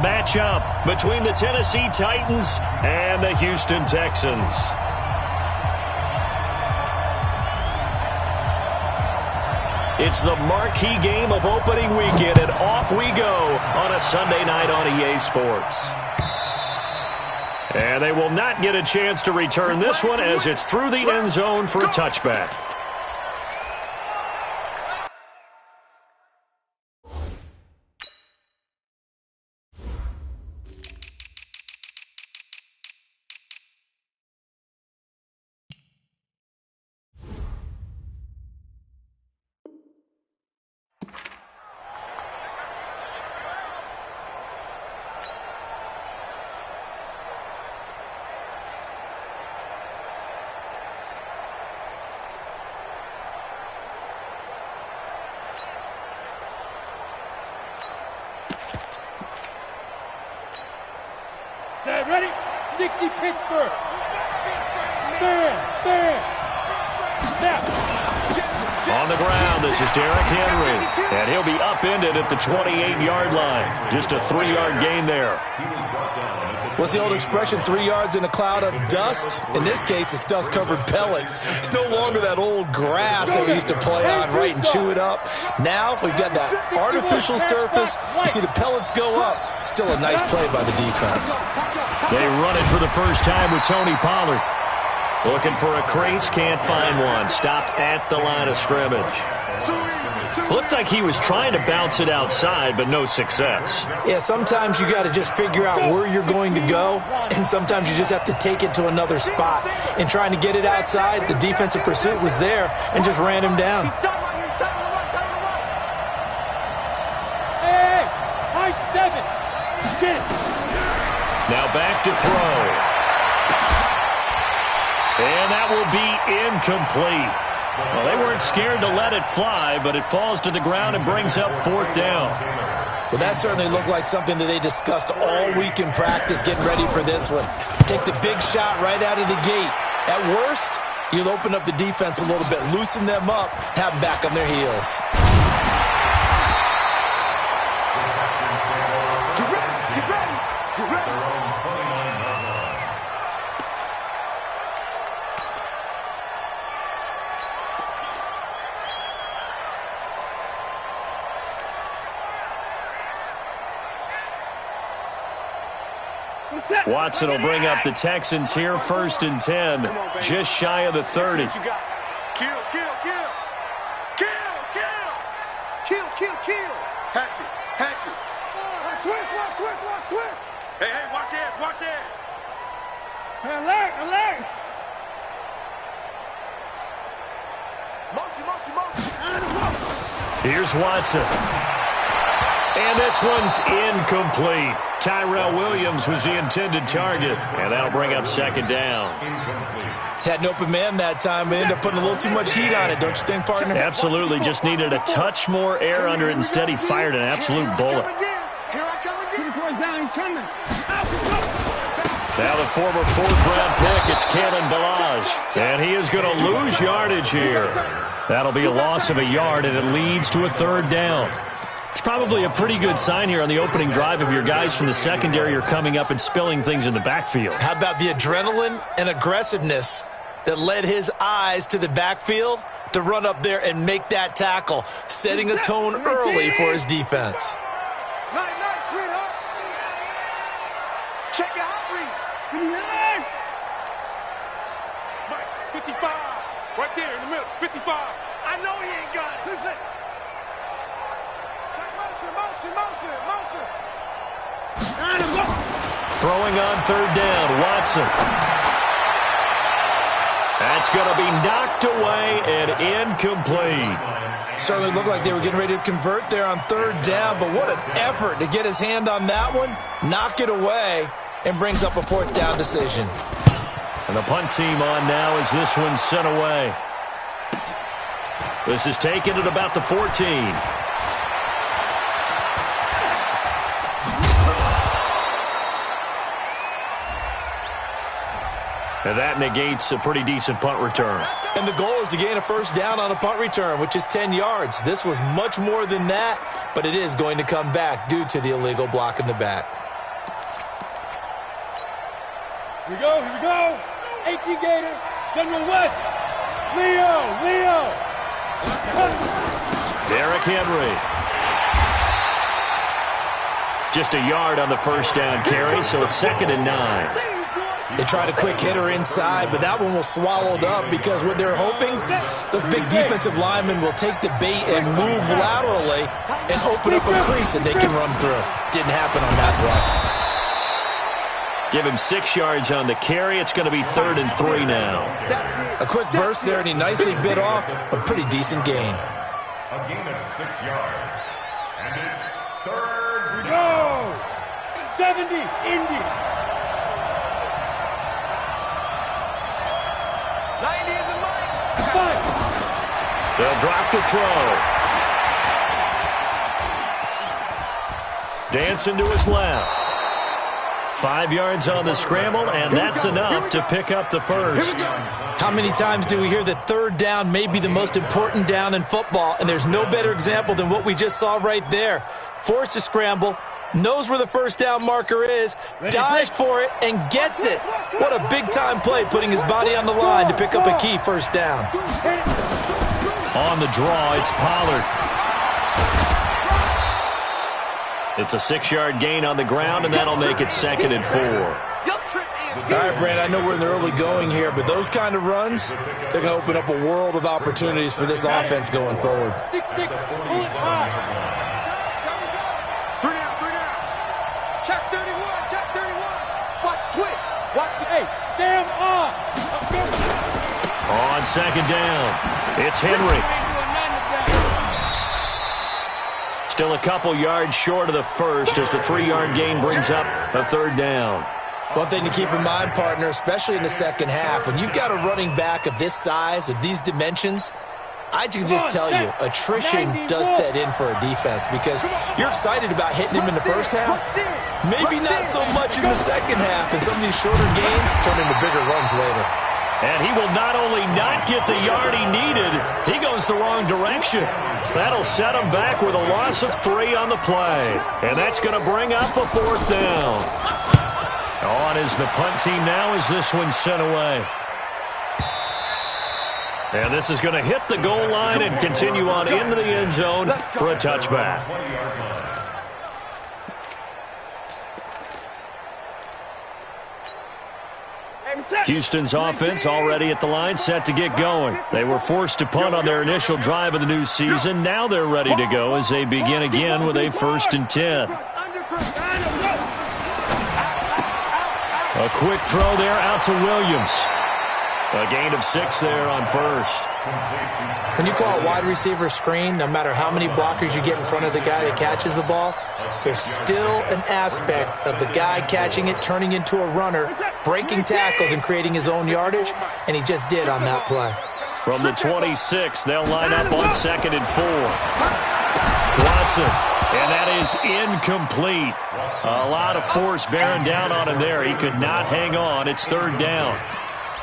Matchup between the Tennessee Titans and the Houston Texans. It's the marquee game of opening weekend, and off we go on a Sunday night on EA Sports. And they will not get a chance to return this one as it's through the end zone for a touchback. Set, ready? 60 Pittsburgh. On the ground, this is Derrick Henry. And he'll be upended at the 28-yard line. Just a 3-yard gain there. What's the old expression, 3 yards in a cloud of dust? In this case, it's dust-covered pellets. It's no longer that old grass that we used to play on, right, and chew it up. Now we've got that artificial surface. You see the pellets go up. Still a nice play by the defense. They run it for the first time with Tony Pollard. Looking for a crease, can't find one. Stopped at the line of scrimmage. Looked like he was trying to bounce it outside, but no success. Yeah, sometimes you got to just figure out where you're going to go, and sometimes you just have to take it to another spot. And trying to get it outside, the defensive pursuit was there and just ran him down. Hey, high 7. Get it. Now back to throw. And that will be incomplete. Well, they weren't scared to let it fly, but it falls to the ground and brings up 4th down. Well, that certainly looked like something that they discussed all week in practice, getting ready for this one. Take the big shot right out of the gate. At worst, you'll open up the defense a little bit, loosen them up, have them back on their heels. Watson will bring up the Texans here, 1st and 10, just shy of the 30. Kill. Hatchet. Switch. Hey, watch this. Hey, alert. Motion. Here's Watson. And this one's incomplete. Tyrell Williams was the intended target, and that'll bring up 2nd down. Had an open man that time, but ended up putting a little too much heat on it, don't you think, partner? Absolutely. Just needed a touch more air under it. Instead, he fired an absolute bullet. Now the former 4th-round pick, it's Kalen Ballage. And he is going to lose yardage here. That'll be a loss of a yard, and it leads to a 3rd down. It's probably a pretty good sign here on the opening drive if your guys from the secondary are coming up and spilling things in the backfield. How about the adrenaline and aggressiveness that led his eyes to the backfield to run up there and make that tackle, setting a tone early for his defense. Nice, sweetheart. Check your hot read. Mike, 55. Right there in the middle, 55. I know he ain't got it. 2 seconds. Motion. Throwing on 3rd down, Watson. That's going to be knocked away and incomplete. Certainly looked like they were getting ready to convert there on 3rd down, but what an effort to get his hand on that one, knock it away, and brings up a 4th down decision. And the punt team on now as this one's sent away. This is taken at about the 14. And that negates a pretty decent punt return. And the goal is to gain a 1st down on a punt return, which is 10 yards. This was much more than that, but it is going to come back due to the illegal block in the back. Here we go, here we go. 18 Gator, General West. Leo. Derrick Henry. Just a yard on the first down carry, so it's 2nd and 9. They tried a quick hitter inside, but that one was swallowed up because what they're hoping, those big defensive linemen will take the bait and move laterally and open up a crease that they can run through. Didn't happen on that run. Give him 6 yards on the carry. It's going to be 3rd and 3 now. A quick burst there, and he nicely bit off a pretty decent gain. A gain of 6 yards. And it's 3rd. Go! 70, Indy. 90 is a Mike. Five. They'll drop the throw. Dancing to his left. 5 yards on the scramble, and that's enough to pick up the first. How many times do we hear that third down may be the most important down in football, and there's no better example than what we just saw right there. Forced to scramble, knows where the first down marker is, dives for it, and gets it. What a big-time play, putting his body on the line to pick up a key first down. On the draw, it's Pollard. It's a 6-yard gain on the ground, and that'll make it 2nd and 4. All right, Brand, I know we're in the early going here, but those kind of runs, they're going to open up a world of opportunities for this offense going forward. 6-6, pull it high. 3 down. Check 31. Watch twitch. Watch the... Hey, Sam on. On 2nd down, it's Henry. Still a couple yards short of the first as the 3-yard gain brings up a 3rd down. One thing to keep in mind, partner, especially in the second half, when you've got a running back of this size, of these dimensions, I can just tell you, attrition does set in for a defense because you're excited about hitting him in the first half. Maybe not so much in the second half, and some of these shorter gains turn into bigger runs later. And he will not only not get the yard he needed, he goes the wrong direction. That'll set him back with a loss of 3 on the play. And that's going to bring up a 4th down. On is the punt team now as this one's sent away. And this is going to hit the goal line and continue on into the end zone for a touchback. Houston's offense already at the line, set to get going. They were forced to punt on their initial drive of the new season. Now they're ready to go as they begin again with a 1st and 10. A quick throw there out to Williams. A gain of 6 there on first. When you call a wide receiver screen, no matter how many blockers you get in front of the guy that catches the ball, there's still an aspect of the guy catching it, turning into a runner, breaking tackles and creating his own yardage, and he just did on that play. From the 26, they'll line up on 2nd and 4. Watson, and that is incomplete. A lot of force bearing down on him there. He could not hang on. It's 3rd down.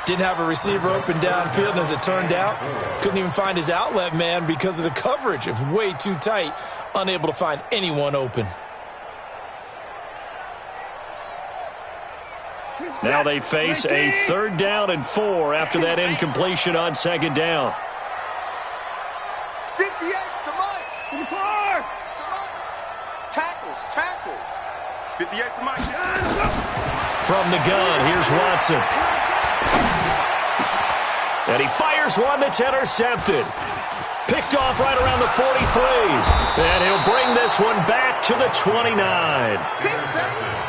Didn't have a receiver open downfield, and as it turned out, couldn't even find his outlet man because of the coverage. It was way too tight, unable to find anyone open. Now they face a 3rd down and 4 after that incompletion on 2nd down. 58's the Mike. Tackle. 58's the Mike. From the gun, here's Watson. And he fires one that's intercepted. Picked off right around the 43. And he'll bring this one back to the 29.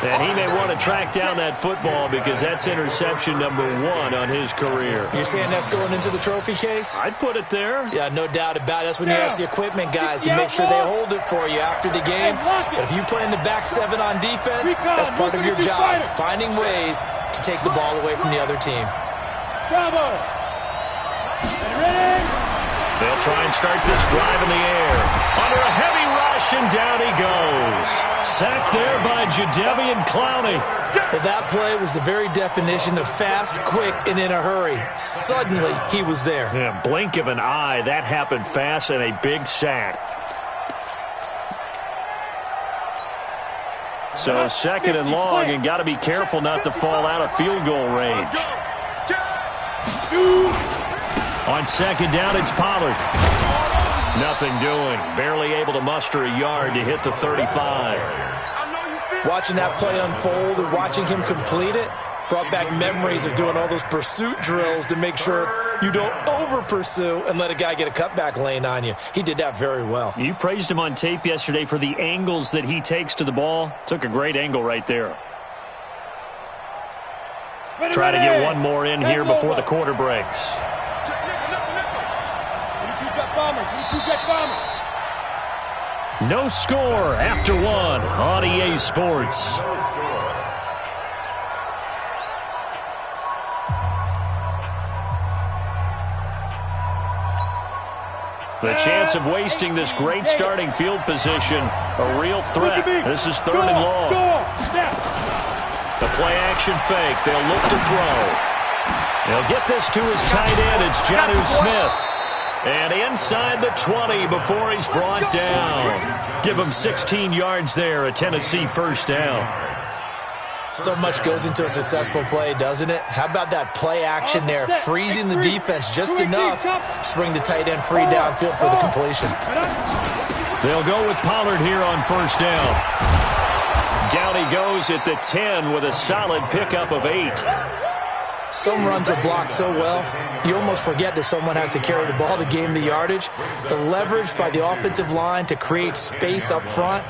And he may want to track down that football because that's interception number 1 on his career. You're saying that's going into the trophy case? I'd put it there. Yeah, no doubt about it. That's when you ask the equipment guys to make sure they hold it for you after the game. But if you play in the back 7 on defense, that's part of your job, finding ways to take the ball away from the other team. Bravo. Ready? They'll try and start this drive in the air. Under a heavy rush, and down he goes. Sacked there by Jadeveon Clowney. Well, that play was the very definition of fast, quick, and in a hurry. Suddenly, he was there. Yeah, blink of an eye. That happened fast and a big sack. So second and long, and got to be careful not to fall out of field goal range. On second down, it's Pollard. Nothing doing. Barely able to muster a yard to hit the 35. Watching that play unfold and watching him complete it brought back memories of doing all those pursuit drills to make sure you don't over-pursue and let a guy get a cutback lane on you. He did that very well. You praised him on tape yesterday for the angles that he takes to the ball. Took a great angle right there. Try to get one more in here before the quarter breaks. No score after one on EA Sports. The chance of wasting this great starting field position, a real threat. This is third and long. The play-action fake. They'll look to throw. They'll get this to his tight end. It's Jonnu Smith. And inside the 20 before he's brought down. Give him 16 yards there, a Tennessee first down. So much goes into a successful play, doesn't it? How about that play action there, freezing the defense just enough to bring the tight end free downfield for the completion. They'll go with Pollard here on first down. Down he goes at the 10 with a solid pickup of 8. Some runs are blocked so well, you almost forget that someone has to carry the ball to gain the yardage. The leverage by the offensive line to create space up front,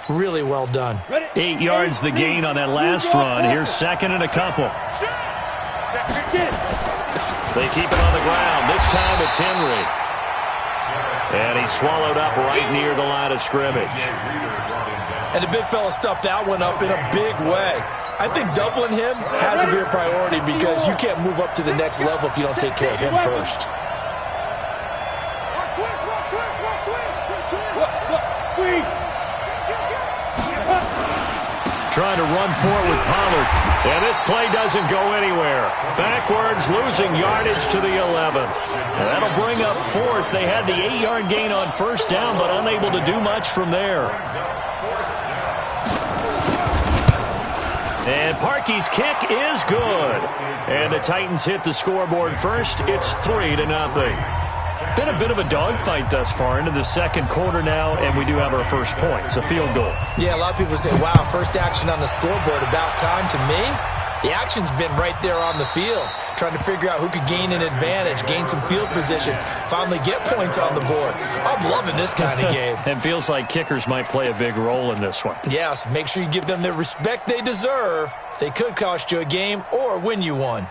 really well done. 8 yards the gain on that last run. Here's second and a couple. They keep it on the ground. This time it's Henry. And he's swallowed up right near the line of scrimmage. And the big fella stuffed that one up in a big way. I think doubling him has to be a priority because you can't move up to the next level if you don't take care of him first. Trying to run forward with Pollard. And this play doesn't go anywhere. Backwards, losing yardage to the 11. And that'll bring up fourth. They had the 8-yard gain on first down, but unable to do much from there. And Parkey's kick is good. And the Titans hit the scoreboard first. It's 3-0. Been a bit of a dogfight thus far into the second quarter now, and we do have our first point. It's a field goal. Yeah, a lot of people say, wow, first action on the scoreboard, about time. To me, the action's been right there on the field, trying to figure out who could gain an advantage, gain some field position, finally get points on the board. I'm loving this kind of game. It feels like kickers might play a big role in this one. Yes, make sure you give them the respect they deserve. They could cost you a game or win you one.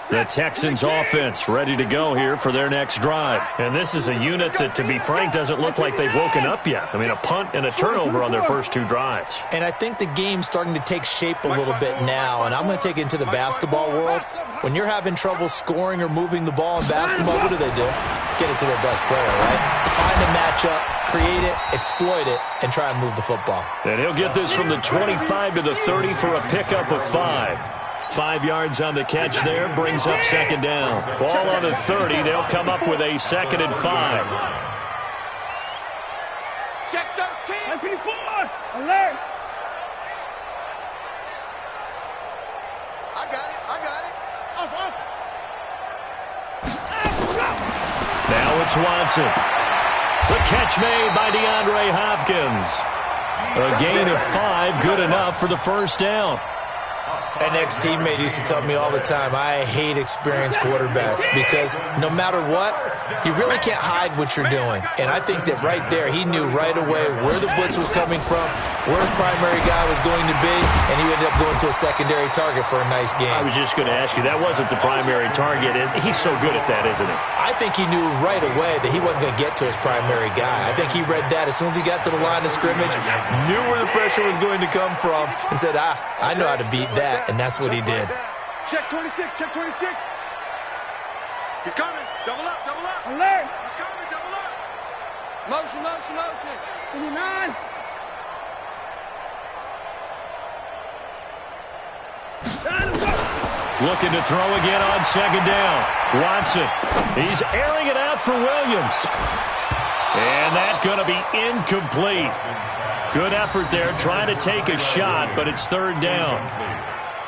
The Texans offense ready to go here for their next drive. And this is a unit that, to be frank, doesn't look like they've woken up yet. I mean, a punt and a turnover on their first 2 drives. And I think the game's starting to take shape a little bit now. And I'm going to take it into the basketball world. When you're having trouble scoring or moving the ball in basketball, what do? Get it to their best player, right? Find a matchup, create it, exploit it, and try and move the football. And he'll get this from the 25 to the 30 for a pickup of 5. 5 yards on the catch there, brings up second down. Ball on the 30, they'll come up with a 2nd and 5. Check 13. 24. Alert. I got it. Off. Now it's Watson. The catch made by DeAndre Hopkins. A gain of 5, good enough for the first down. An ex-teammate used to tell me all the time, I hate experienced quarterbacks because no matter what, you really can't hide what you're doing. And I think that right there, he knew right away where the blitz was coming from, where his primary guy was going to be, and he ended up going to a secondary target for a nice game. I was just going to ask you, that wasn't the primary target, and he's so good at that, isn't he? I think he knew right away that he wasn't going to get to his primary guy. I think he read that as soon as he got to the line of scrimmage, knew where the pressure was going to come from, and said, I know how to beat that. And that's what he did. Check 26. He's coming. Double up. Alert. He's coming. Double up. Motion. 29. Looking to throw again on second down. Watson. He's airing it out for Williams. And that's going to be incomplete. Good effort there, trying to take a shot, but it's third down.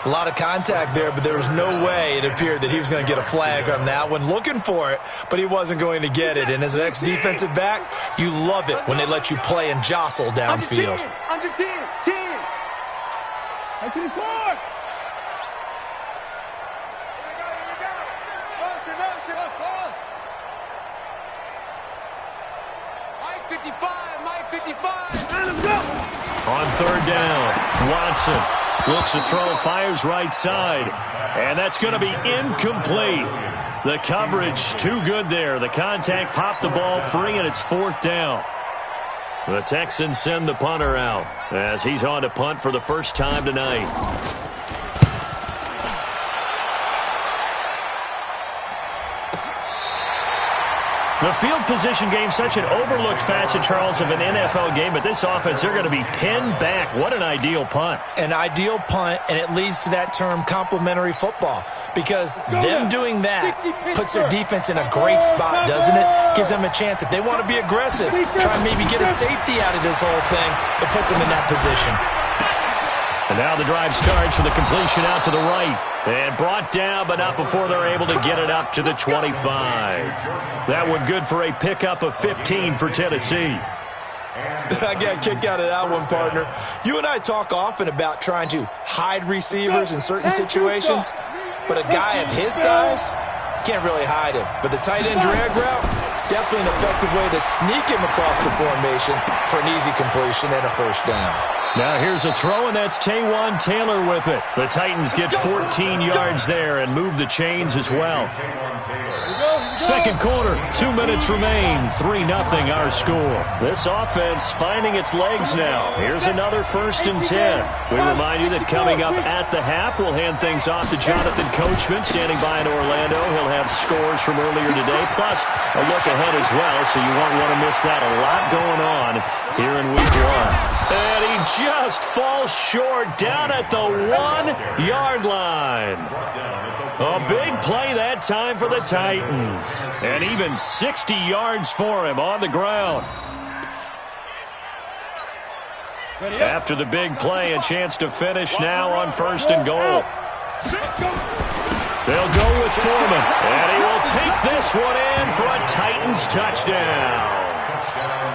A lot of contact there, but there was no way it appeared that he was going to get a flag on that one. Looking for it, but he wasn't going to get it. And as an ex-defensive back, you love it when they let you play and jostle downfield. Under 10, 10. Take it forward. Mike 55, Mike 55. Let him go. On third down, Watson looks to throw, fires right side, and that's going to be incomplete. The coverage too good there. The contact popped the ball free, and it's fourth down. The Texans send the punter out as he's on to punt for the first time tonight. The field position game, such an overlooked facet, Charles, of an NFL game, but this offense, they're going to be pinned back. What an ideal punt. An ideal punt, and it leads to that term complementary football, because them doing that puts their defense in a great spot, doesn't it? Gives them a chance. If they want to be aggressive, try and maybe get a safety out of this whole thing, it puts them in that position. And now the drive starts with a completion out to the right. And brought down, but not before they're able to get it up to the 25. That one good for a pickup of 15 for Tennessee. I got a kick out of that one, partner. You and I talk often about trying to hide receivers in certain situations, but a guy of his size can't really hide him. But the tight end drag route, definitely an effective way to sneak him across the formation for an easy completion and a first down. Now here's a throw, and that's Taywan Taylor with it. The Titans get 14 yards there and move the chains as well. Second quarter, 2 minutes remain. 3-0 our score. This offense finding its legs now. Here's another 1st and 10. We remind you that coming up at the half, we'll hand things off to Jonathan Coachman standing by in Orlando. He'll have scores from earlier today, plus a look ahead as well, so you won't want to miss that. A lot going on here in week 1. And he just falls short down at the 1-yard line. A big play that time for the Titans. And even 60 yards for him on the ground. After the big play, a chance to finish now on 1st and goal. They'll go with Foreman. And he will take this one in for a Titans touchdown.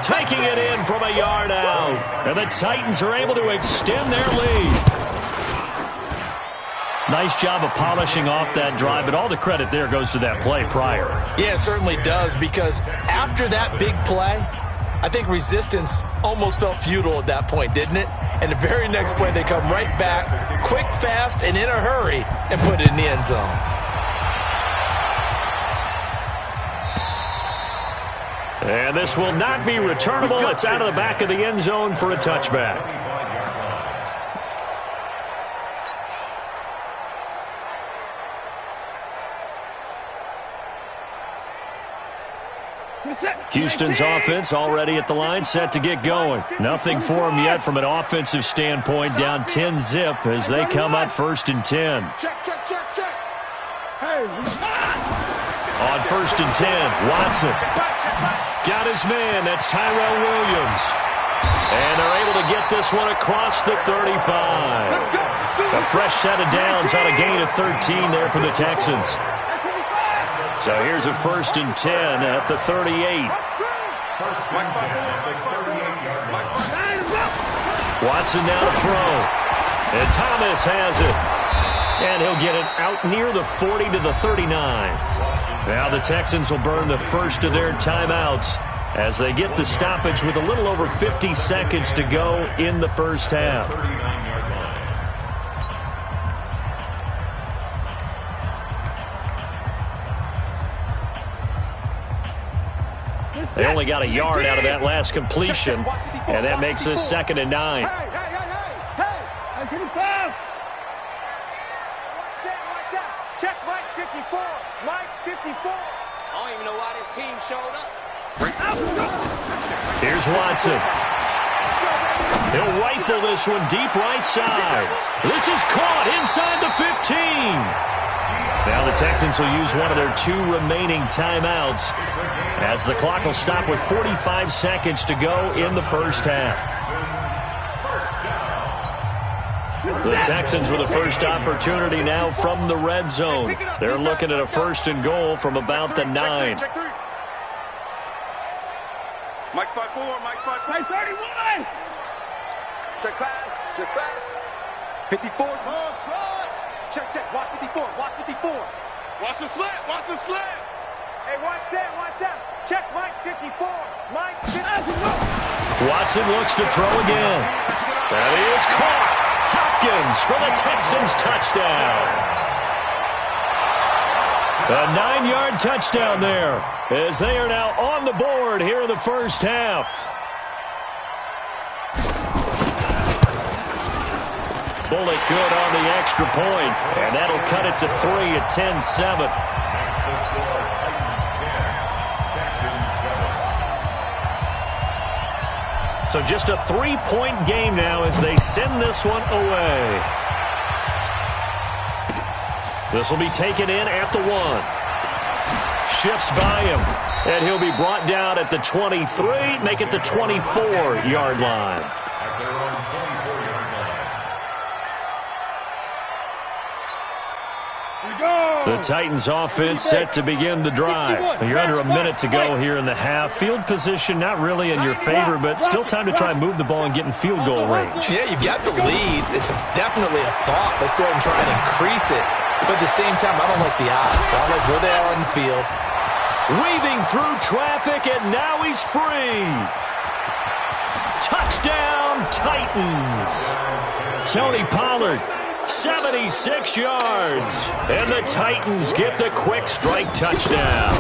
Taking it in from a yard out. And the Titans are able to extend their lead. Nice job of polishing off that drive, but all the credit there goes to that play prior. Yeah, it certainly does, because after that big play, I think resistance almost felt futile at that point, didn't it? And the very next play, they come right back, quick, fast, and in a hurry, and put it in the end zone. And this will not be returnable. It's out of the back of the end zone for a touchback. Houston's offense already at the line, set to get going. Nothing for them yet from an offensive standpoint, down 10-zip as they come up 1st and 10. Check. On 1st and 10, Watson got his man. That's Tyrell Williams. And they're able to get this one across the 35. A fresh set of downs on a gain of 13 there for the Texans. So here's a 1st and 10 at the 38. Watson now to throw. And Thomas has it. And he'll get it out near the 40 to the 39. Now the Texans will burn the first of their timeouts as they get the stoppage with a little over 50 seconds to go in the first half. They only got a yard out of that last completion, and that makes this 2nd and 9. Hey, give me five. Watch out. Check Mike 54. Mike 54. I don't even know why this team showed up. Here's Watson. He'll rifle this one deep right side. This is caught inside the 15. Now the Texans will use one of their 2 remaining timeouts as the clock will stop with 45 seconds to go in the first half. The Texans with a first opportunity now from the red zone. They're looking at a 1st and goal from about the 9. Mike 5-4, Mike 5-4. 31! Check pass, check pass. 54. Check, check. Watch 54, watch 54. Watch the slant, watch the slant. Hey, watch that. Check Mike 54. Mike 54. Watson looks to throw again. That is caught. Hopkins for the Texans touchdown. A 9-yard touchdown there as they are now on the board here in the first half. Bullock good on the extra point, and that'll cut it to 3 at 10-7. So just a 3-point game now as they send this one away. This will be taken in at the 1. Shifts by him, and he'll be brought down at the 23, make it the 24-yard line. The Titans offense set to begin the drive. You're under a minute to go here in the half. Field position not really in your favor, but still time to try and move the ball and get in field goal range. Yeah, you've got the lead. It's definitely a thought. Let's go ahead and try and increase it. But at the same time, I don't like the odds. I don't like where they are on the field. Weaving through traffic, and now he's free. Touchdown, Titans. Tony Pollard. 76 yards. And the Titans get the quick strike touchdown.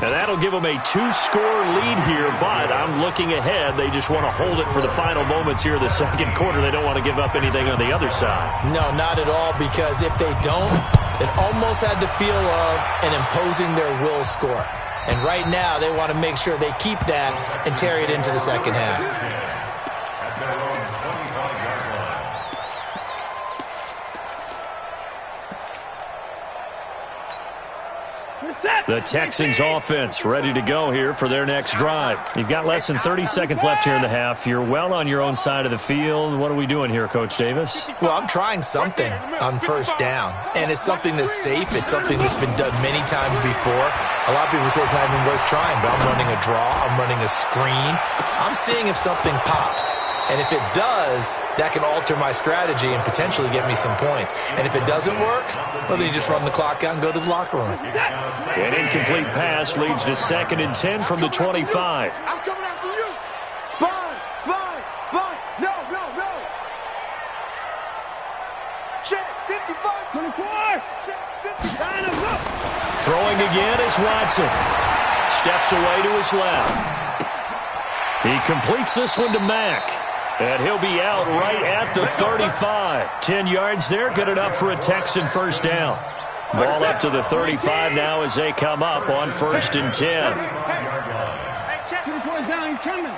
And that'll give them a 2-score lead here, but I'm looking ahead. They just want to hold it for the final moments here of the second quarter. They don't want to give up anything on the other side. No, not at all, because if they don't, it almost had the feel of an imposing their will score. And right now, they want to make sure they keep that and carry it into the second half. The Texans offense ready to go here for their next drive. You've got less than 30 seconds left here in the half. You're well on your own side of the field. What are we doing here, Coach Davis? Well, I'm trying something on first down, and it's something that's safe. It's something that's been done many times before. A lot of people say it's not even worth trying, but I'm running a draw. I'm running a screen. I'm seeing if something pops. And if it does, that can alter my strategy and potentially get me some points. And if it doesn't work, well, then you just run the clock out and go to the locker room. An incomplete pass leads to 2nd and 10 from the 25. I'm coming after you. Sponge. No. Check 55. 24. Check 55. Throwing again is Watson. Steps away to his left. He completes this one to Mack. And he'll be out right at the 35. 10 yards there, good enough for a Texan first down. Ball up to the 35 now as they come up on 1st and 10. Down, he's coming.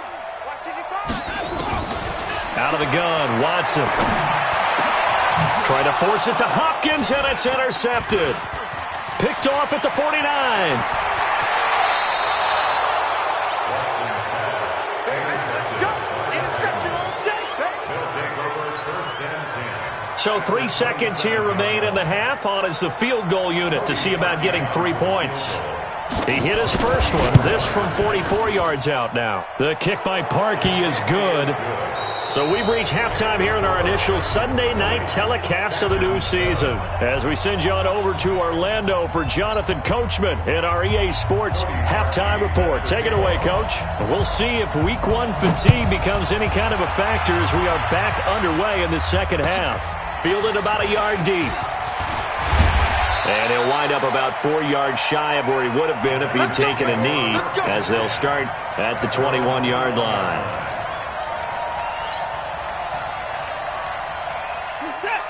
Out of the gun, Watson. Trying to force it to Hopkins, and it's intercepted. Picked off at the 49. So 3 seconds here remain in the half. On is the field goal unit to see about getting 3 points. He hit his first one. This from 44 yards out now. The kick by Parkey is good. So we've reached halftime here in our initial Sunday night telecast of the new season. As we send you on over to Orlando for Jonathan Coachman in our EA Sports halftime report. Take it away, Coach. We'll see if Week 1 fatigue becomes any kind of a factor as we are back underway in the second half. Fielded about a yard deep. And he'll wind up about 4 yards shy of where he would have been if he'd taken a knee, as they'll start at the 21-yard line.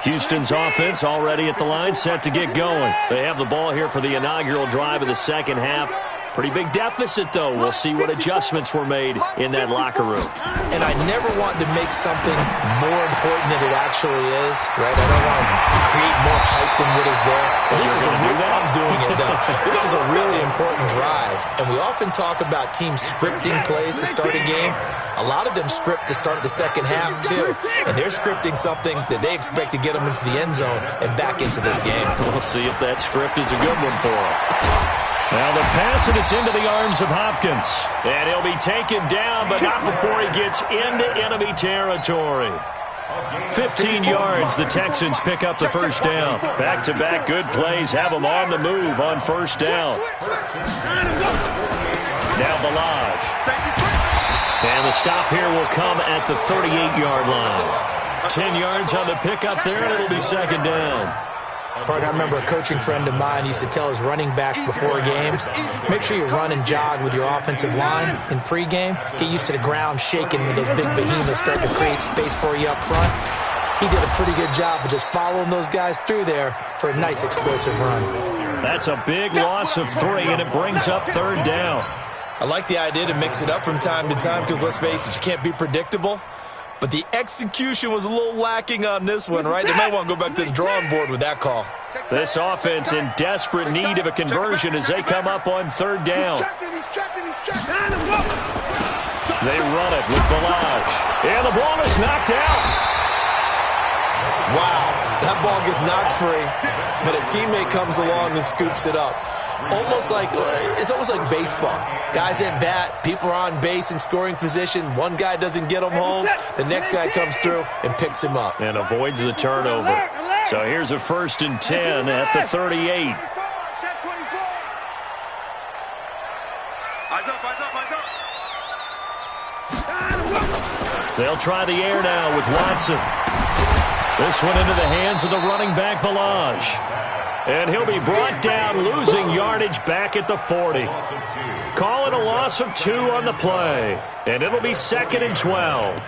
Houston's offense already at the line, set to get going. They have the ball here for the inaugural drive of the second half. Pretty big deficit, though. We'll see what adjustments were made in that locker room. And I never want to make something more important than it actually is, right? I don't want to create more hype than what is there. I'm doing it, though. This is a really important drive. And we often talk about teams scripting plays to start a game. A lot of them script to start the second half, too. And they're scripting something that they expect to get them into the end zone and back into this game. We'll see if that script is a good one for them. Now the pass, and it's into the arms of Hopkins. And he'll be taken down, but not before he gets into enemy territory. 15 yards, the Texans pick up the first down. Back-to-back good plays have them on the move on first down. Now Balaj. And the stop here will come at the 38-yard line. 10 yards on the pickup there, and it'll be second down. Partner, I remember a coaching friend of mine used to tell his running backs before games, make sure you run and jog with your offensive line in pregame. Get used to the ground shaking when those big behemoths start to create space for you up front. He did a pretty good job of just following those guys through there for a nice explosive run. That's a big loss of 3, and it brings up third down. I like the idea to mix it up from time to time because, let's face it, you can't be predictable. But the execution was a little lacking on this one, right? They might want to go back to the drawing board with that call. This offense in desperate need of a conversion as they come up on third down. They run it with Balaj. And the ball is knocked out. Wow, that ball gets knocked free, but a teammate comes along and scoops it up. It's almost like baseball. Guys at bat, people are on base in scoring position. One guy doesn't get him home. The next guy comes through and picks him up. And avoids the turnover. So here's a 1st and 10 at the 38. They'll try the air now with Watson. This one into the hands of the running back, Balaj. And he'll be brought down, losing yardage back at the 40. Call it a loss of 2 on the play. And it'll be 2nd and 12.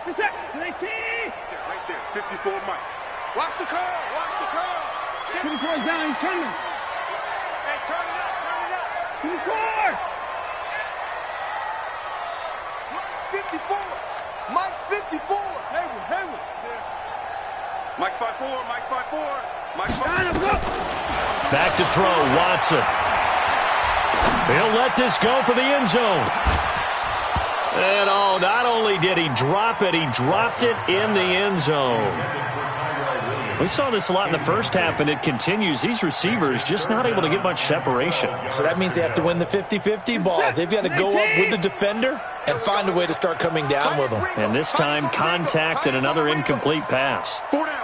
Right there, 54 Mike. Watch the curl, watch the curl. 54 down, he's coming. Hey, turn it up, turn it up. 54. Mike 54. Mike 54. Hayward. Yes. Mike 5-4, Mike 5-4. Mike 5-4. Back to throw, Watson. He'll let this go for the end zone. And not only did he drop it, he dropped it in the end zone. We saw this a lot in the first half, and it continues. These receivers just not able to get much separation. So that means they have to win the 50-50 balls. They've got to go up with the defender and find a way to start coming down with them. And this time, contact and another incomplete pass. 4 down.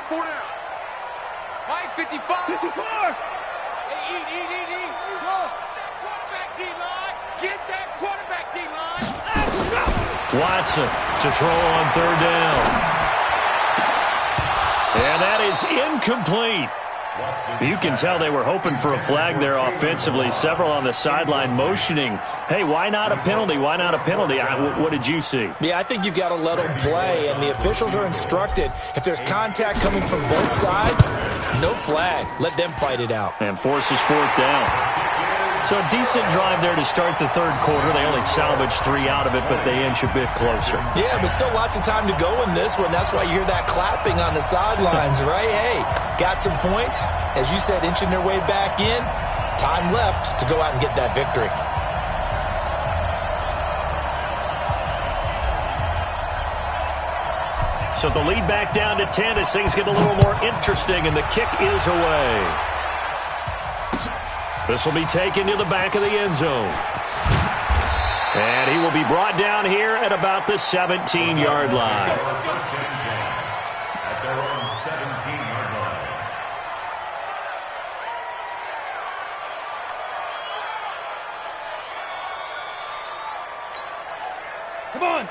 Mike 55. 54. Hey, eat. Go. Quarterback D-line. Get that quarterback D-line. Watson to throw on third down. And that is incomplete. You can tell they were hoping for a flag there offensively. Several on the sideline motioning, hey, why not a penalty? Why not a penalty? What did you see? Yeah, I think you've got to let them play, and the officials are instructed. If there's contact coming from both sides, no flag. Let them fight it out. And forces fourth down. So a decent drive there to start the third quarter. They only salvaged 3 out of it, but they inch a bit closer. Yeah, but still lots of time to go in this one. That's why you hear that clapping on the sidelines, right? Hey, got some points. As you said, inching their way back in. Time left to go out and get that victory. So the lead back down to 10 as things get a little more interesting, and the kick is away. This will be taken to the back of the end zone. And he will be brought down here at about the 17-yard line. At their own 17-yard line.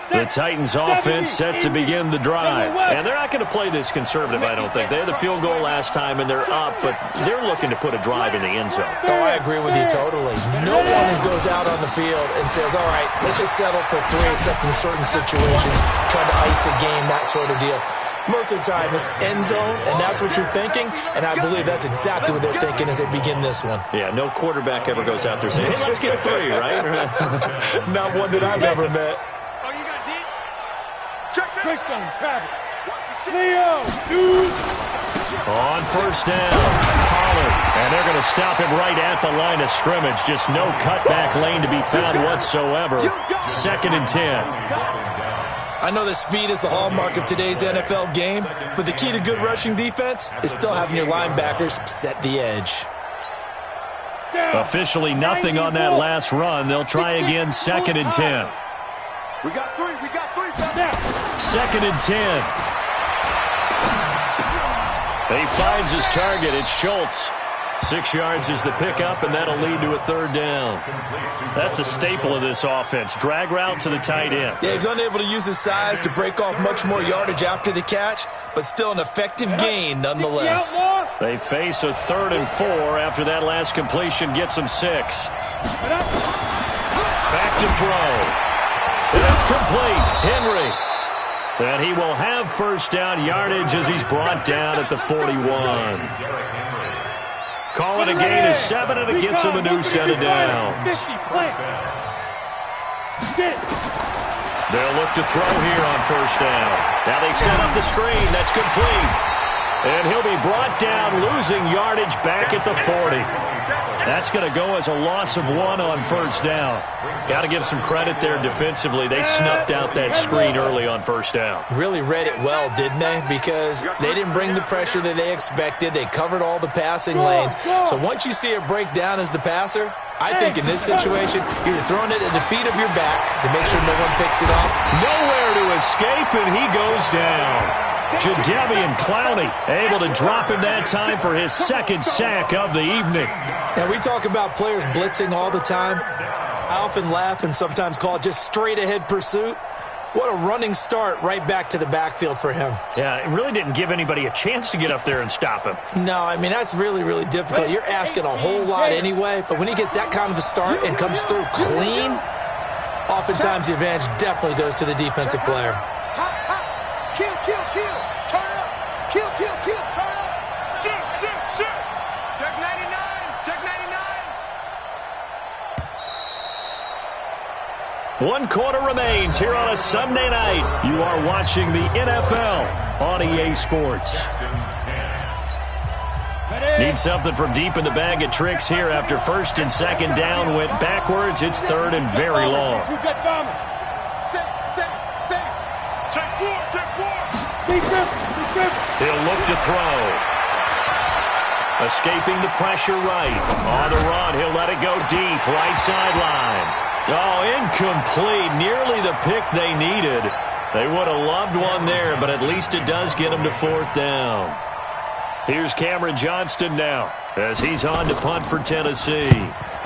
The Titans offense set to begin the drive. And they're not going to play this conservative, I don't think. They had the field goal last time, and they're up, but they're looking to put a drive in the end zone. Oh, I agree with you totally. No one goes out on the field and says, all right, let's just settle for 3, except in certain situations, trying to ice a game, that sort of deal. Most of the time, it's end zone, and that's what you're thinking, and I believe that's exactly what they're thinking as they begin this one. Yeah, no quarterback ever goes out there saying, hey, let's get 3, right? Not one that I've ever met. Oh, you got deep? Greystone, Travis. Leo, dude. On first down, Pollard, and they're going to stop him right at the line of scrimmage. Just no cutback lane to be found whatsoever. 2nd and 10. I know that speed is the hallmark of today's NFL game, but the key to good rushing defense is still having your linebackers set the edge. Officially nothing on that last run. They'll try again, 2nd and 10. We got 3. 2nd and 10. He finds his target. It's Schultz. 6 yards is the pickup, and that'll lead to a 3rd down. That's a staple of this offense. Drag route to the tight end. Yeah, he's unable to use his size to break off much more yardage after the catch, but still an effective gain nonetheless. They face a 3rd and 4 after that last completion gets them 6. Back to throw. And it's complete. Henry. And he will have first down yardage as he's brought down at the 41. Call it a gain of 7, and it gets him a new set of downs. They'll look to throw here on first down. Now they set up the screen. That's complete. And he'll be brought down, losing yardage back at the 40. That's going to go as a loss of 1 on first down. Got to give some credit there defensively. They snuffed out that screen early on first down. Really read it well, didn't they? Because they didn't bring the pressure that they expected. They covered all the passing lanes. So once you see it break down as the passer, I think in this situation, you're throwing it at the feet of your back to make sure no one picks it up. Nowhere to escape, and he goes down. Jadeveon Clowney able to drop him that time for his 2nd sack of the evening. Now, we talk about players blitzing all the time. I often laugh and sometimes call it just straight-ahead pursuit. What a running start right back to the backfield for him. Yeah, it really didn't give anybody a chance to get up there and stop him. No, I mean, that's really, really difficult. You're asking a whole lot anyway, but when he gets that kind of a start and comes through clean, oftentimes the advantage definitely goes to the defensive player. Kill. Turn up. Kill. Turn up. Shoot. Check 99. 1 quarter remains here on a Sunday night. You are watching the NFL on EA Sports. Need something from deep in the bag of tricks here after 1st and 2nd down went backwards. It's 3rd and very long. He'll look to throw. Escaping the pressure right. On the run, he'll let it go deep. Right sideline. Oh, incomplete. Nearly the pick they needed. They would have loved one there, but at least it does get them to 4th down. Here's Cameron Johnston now as he's on to punt for Tennessee.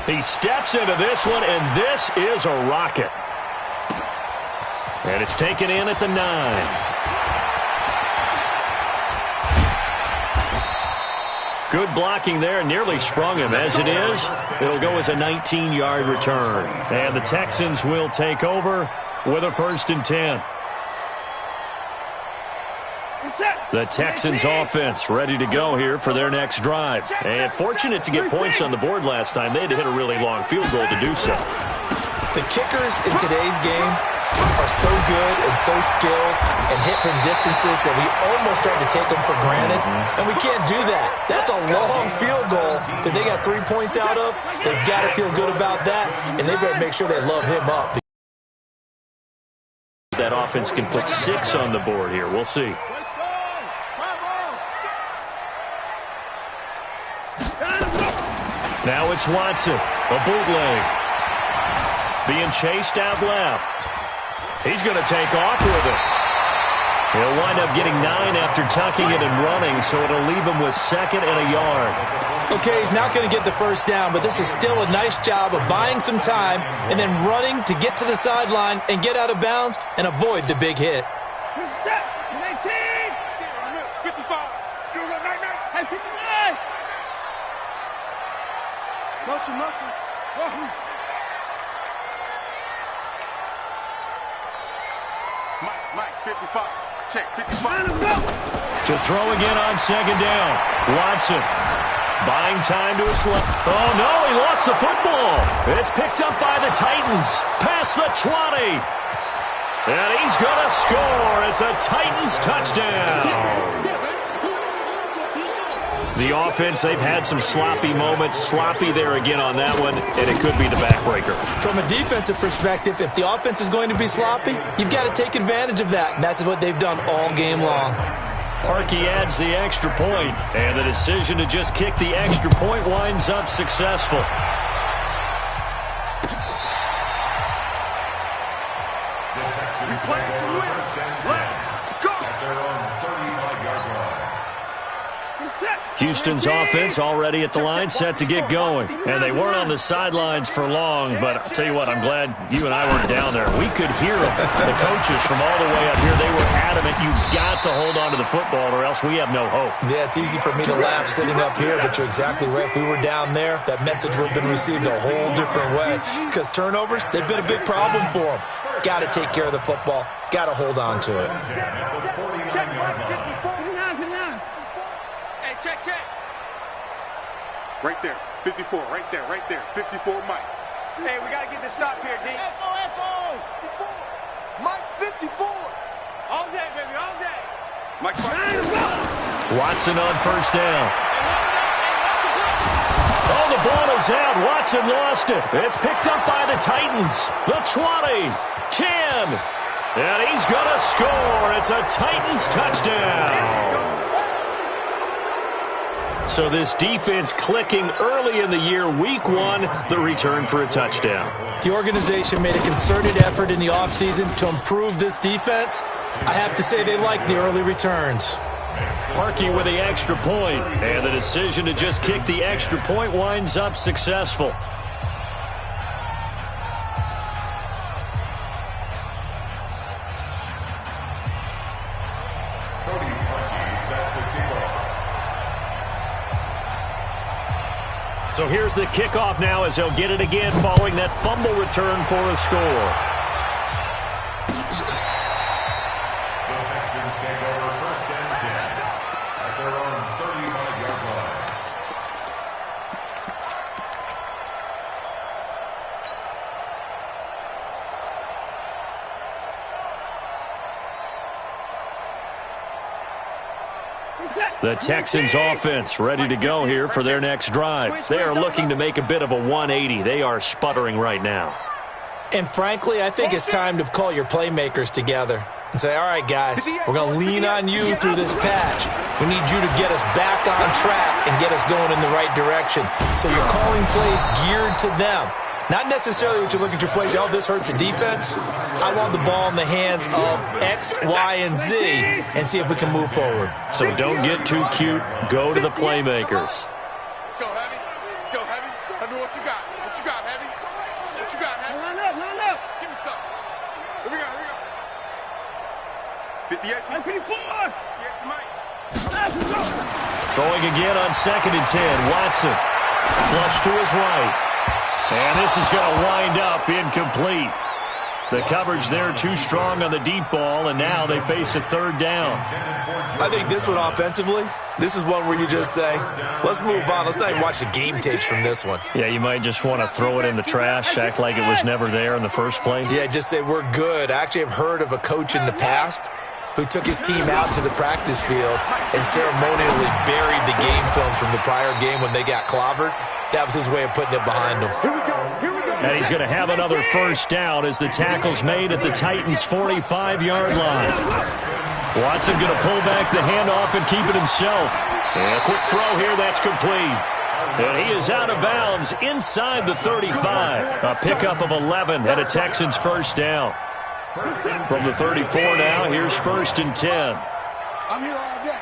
He steps into this one, and this is a rocket. And it's taken in at the 9. Good blocking there, nearly sprung him. As it is, it'll go as a 19-yard return. And the Texans will take over with a 1st and 10. The Texans offense ready to go here for their next drive. And fortunate to get points on the board last time. They had to hit a really long field goal to do so. The kickers in today's game are so good and so skilled and hit from distances that we almost start to take them for granted, and we can't do that. That's a long field goal that they got 3 points out of. They've got to feel good about that, and they better make sure they love him up. That offense can put 6 on the board here. We'll see. Now it's Watson, a bootleg. Being chased out left. He's going to take off with it. He'll wind up getting 9 after tucking it and running, so it'll leave him with 2nd and a yard. Okay, he's not going to get the first down, but this is still a nice job of buying some time and then running to get to the sideline and get out of bounds and avoid the big hit. Set. 19. 55. You got 99. 59. Motion. Mike, 55. check, 55. To throw again on second down. Watson buying time to his left. Oh, no, he lost the football. It's picked up by the Titans. Past the 20. And he's going to score. It's a Titans touchdown. The offense, they've had some sloppy moments. Sloppy there again on that one, and it could be the backbreaker. From a defensive perspective, if the offense is going to be sloppy, you've got to take advantage of that, and that's what they've done all game long. Parkey adds the extra point, and the decision to just kick the extra point winds up successful. Houston's offense already at the line, set to get going. And they weren't on the sidelines for long, but I'll tell you what, I'm glad you and I weren't down there. We could hear them, the coaches from all the way up here. They were adamant, you've got to hold on to the football or else we have no hope. Yeah, it's easy for me to laugh sitting up here, but you're exactly right. If we were down there, that message would have been received a whole different way. Because turnovers, they've been a big problem for them. Got to take care of the football. Got to hold on to it. Check. Right there, 54, right there, 54, Mike. Hey, we got to get this stop here, D. F-O! 54. Mike's 54. All day, baby, all day. Mike, Watson on first down. Oh, the ball is out. Watson lost it. It's picked up by the Titans. The 20, 10, and he's going to score. It's a Titans touchdown. So this defense clicking early in the year, week one, the return for a touchdown. The organization made a concerted effort in the offseason to improve this defense. I have to say they like the early returns. Parkey with the extra point, and the decision to just kick the extra point winds up successful. So here's the kickoff now as he'll get it again following that fumble return for a score. The Texans take over first and 10 at their own 35-yard line. The Texans offense ready to go here for their next drive. They are looking to make a bit of a 180. They are sputtering right now. And frankly, I think it's time to call your playmakers together and say, all right, guys, we're going to lean on you through this patch. We need you to get us back on track and get us going in the right direction. So you're calling plays geared to them. Not necessarily that you look at your plays, oh, this hurts the defense. I want the ball in the hands of X, Y, and Z and see if we can move forward. So don't get too cute. Go to the playmakers. Let's go, Heavy. Let's go, Heavy. Heavy, what you got? What you got, Heavy? What you got, Heavy? Line up. Give me something. Here we go. 58 for 54. 58 for Mike. Throwing again on 2nd and 10. Watson. Flush to his right. And this is going to wind up incomplete. The coverage there too strong on the deep ball, and now they face a third down. I think this one offensively, this is one where you just say, let's move on. Let's not even watch the game tapes from this one. Yeah, you might just want to throw it in the trash, act like it was never there in the first place. Yeah, just say we're good. I actually have heard of a coach in the past who took his team out to the practice field and ceremonially buried the game films from the prior game when they got clobbered. That was his way of putting it behind him. And he's going to have another first down as the tackle's made at the Titans' 45-yard line. Watson going to pull back the handoff and keep it himself. And a quick throw here, that's complete. And he is out of bounds inside the 35. A pickup of 11 and a Texans first down. From the 34 now, here's 1st and 10. I'm here all day.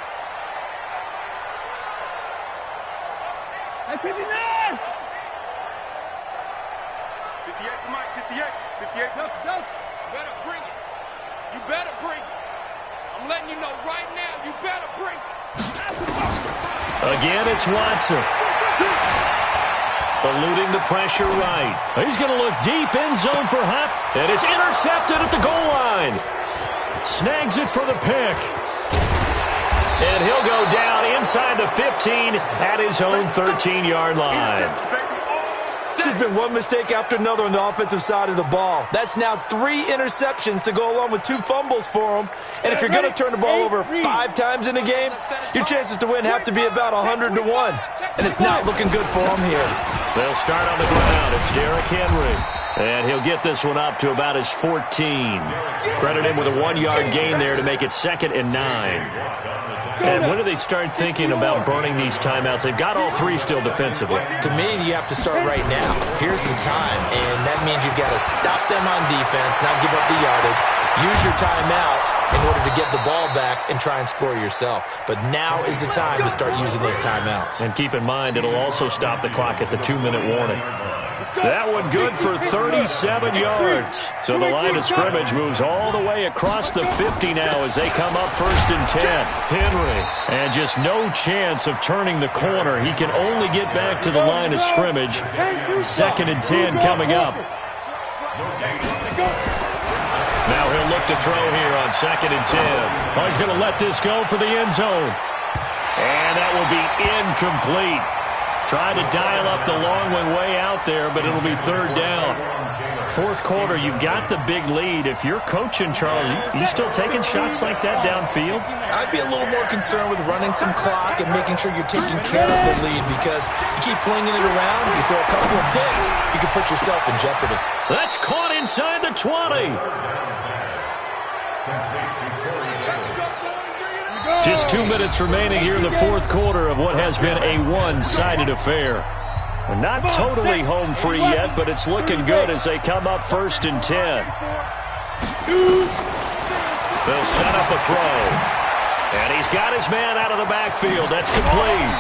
Hey, 59! 58 for Mike, 58. Don't. You better bring it. You better bring it. I'm letting you know right now, you better bring it. Again, it's Watson. Eluding the pressure right. He's going to look deep, end zone for Hunt, and it's intercepted at the goal line. snags it for the pick. And he'll go down inside the 15 at his own 13-yard line. There's been one mistake after another on the offensive side of the ball. That's now 3 interceptions to go along with 2 fumbles for him. And if you're going to turn the ball over 5 times in a game, your chances to win have to be about 100 to 1. And it's not looking good for him here. They'll start on the ground. It's Derrick Henry. And he'll get this one up to about his 14. Credit him with a 1-yard gain there to make it 2nd and 9. And when do they start thinking about burning these timeouts? They've got all 3 still defensively. To me, you have to start right now. Here's the time, and that means you've got to stop them on defense, not give up the yardage, use your timeouts in order to get the ball back and try and score yourself. But now is the time to start using those timeouts. And keep in mind, it'll also stop the clock at the 2-minute warning. That one good for 37 yards. So the line of scrimmage moves all the way across the 50 now as they come up 1st and 10. Henry, and just no chance of turning the corner. He can only get back to the line of scrimmage. 2nd and 10 coming up. Now he'll look to throw here on 2nd and 10. Oh, he's going to let this go for the end zone. And that will be incomplete. Trying to dial up the long one way out there, but it'll be 3rd down. 4th quarter, you've got the big lead. If you're coaching, Charles, you still taking shots like that downfield? I'd be a little more concerned with running some clock and making sure you're taking care of the lead, because you keep flinging it around, you throw a couple of picks, you can put yourself in jeopardy. That's caught inside the 20. Just 2 minutes remaining here in the 4th quarter of what has been a one-sided affair. We're not totally home free yet, but it's looking good as they come up 1st and 10. They'll set up a throw. And he's got his man out of the backfield. That's complete.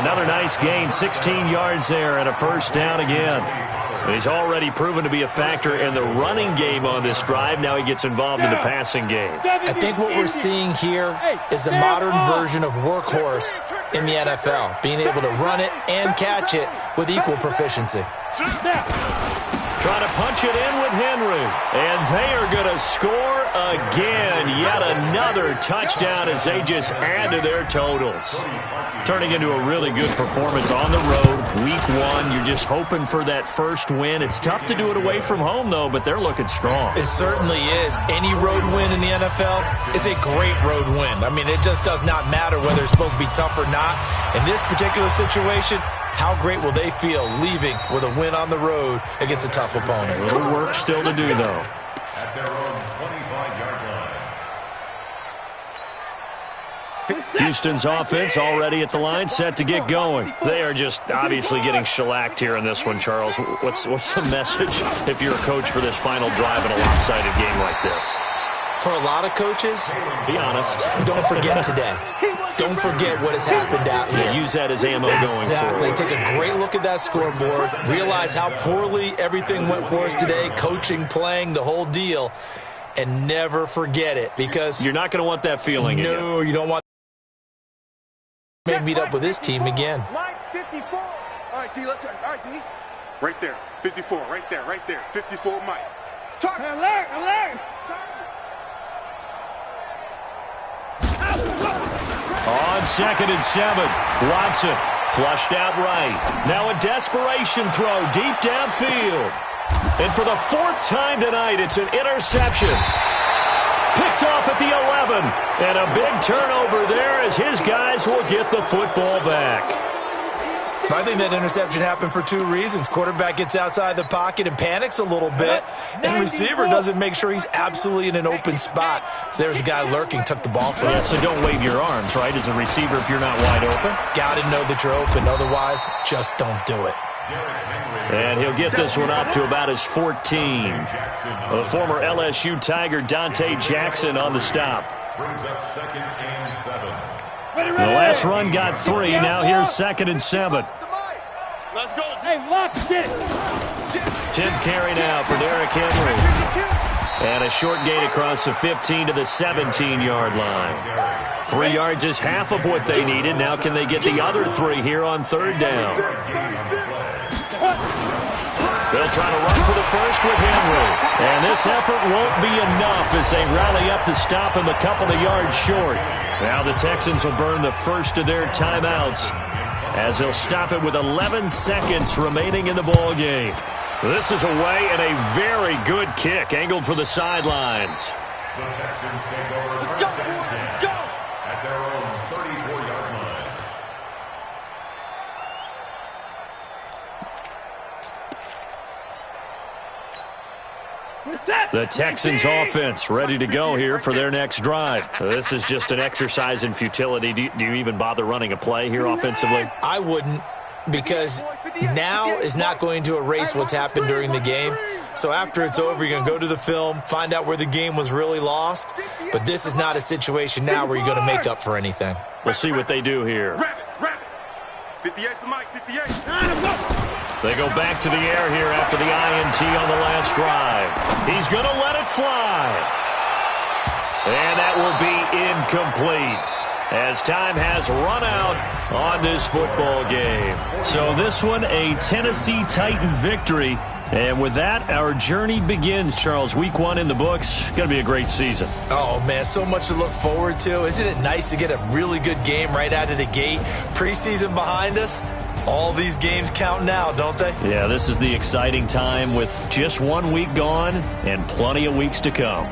Another nice gain, 16 yards there and a 1st down again. He's already proven to be a factor in the running game on this drive. Now he gets involved in the passing game. I think what we're seeing here is the modern version of workhorse in the NFL, being able to run it and catch it with equal proficiency. Trying to punch it in with Henry. And they are going to score again. Yet another touchdown as they just add to their totals. Turning into a really good performance on the road. Week 1, you're just hoping for that first win. It's tough to do it away from home, though, but they're looking strong. It certainly is. Any road win in the NFL is a great road win. I mean, it just does not matter whether it's supposed to be tough or not. In this particular situation, how great will they feel leaving with a win on the road against a tough opponent? A little work still to do, though. At their own 25-yard line. Houston's offense already at the line, set to get going. They are just obviously getting shellacked here in this one, Charles. What's the message if you're a coach for this final drive in a lopsided game like this? For a lot of coaches, be honest. Don't forget today. Don't forget what has happened out here. Use that as ammo going Exactly. forward. Take a great look at that scoreboard. Realize how poorly everything went for us today. Coaching, playing, the whole deal. And never forget it, because you're not going to want that feeling again. No, you don't want to meet up with this team again. Mike, 54. All right, T, let's turn. All right, T. Right there. 54. Right there. Right there. 54, Mike. Target. Alert. Alert. On 2nd and 7, Watson flushed out right. Now a desperation throw deep downfield. And for the 4th time tonight, it's an interception. Picked off at the 11. And a big turnover there as his guys will get the football back. I think that interception happened for 2 reasons. Quarterback gets outside the pocket and panics a little bit, and receiver doesn't make sure he's absolutely in an open spot. So there's a guy lurking, took the ball from him. Yeah, so don't wave your arms, right, as a receiver if you're not wide open? Got to know that you're open. Otherwise, just don't do it. And he'll get this one up to about his 14. The former LSU Tiger Dante Jackson on the stop. Brings up 2nd and 7. The last run got 3. Now here's 2nd and 7. Let's go. Hey, lock it. 10th carry now for Derrick Henry. And a short gain across the 15 to the 17-yard line. 3 yards is half of what they needed. Now can they get the other 3 here on 3rd down? They'll try to run for the first with Henry. And this effort won't be enough as they rally up to stop him a couple of yards short. Now the Texans will burn the first of their timeouts as they'll stop it with 11 seconds remaining in the ball game. This is away and a very good kick angled for the sidelines. The Texans take over first and 10 at their own 34-yard line. The Texans offense ready to go here for their next drive. This is just an exercise in futility. Do you even bother running a play here offensively? I wouldn't, because now is not going to erase what's happened during the game. So after it's over, you're going to go to the film, find out where the game was really lost. But this is not a situation now where you're going to make up for anything. We'll see what they do here. 58 to Mike, 58. They go back to the air here after the INT on the last drive. He's going to let it fly. And that will be incomplete as time has run out on this football game. So this one, a Tennessee Titan victory. And with that, our journey begins, Charles. Week 1 in the books. Going to be a great season. Oh, man, so much to look forward to. Isn't it nice to get a really good game right out of the gate? Preseason behind us. All these games count now, don't they? Yeah, this is the exciting time with just 1 week gone and plenty of weeks to come.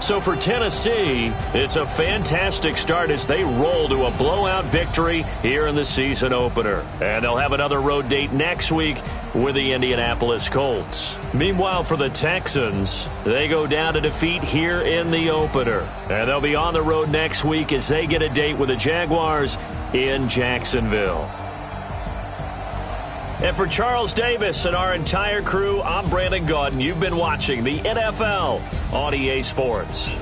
So for Tennessee, it's a fantastic start as they roll to a blowout victory here in the season opener. And they'll have another road date next week with the Indianapolis Colts. Meanwhile, for the Texans, they go down to defeat here in the opener. And they'll be on the road next week as they get a date with the Jaguars in Jacksonville. And for Charles Davis and our entire crew, I'm Brandon Gaudin. You've been watching the NFL on EA Sports.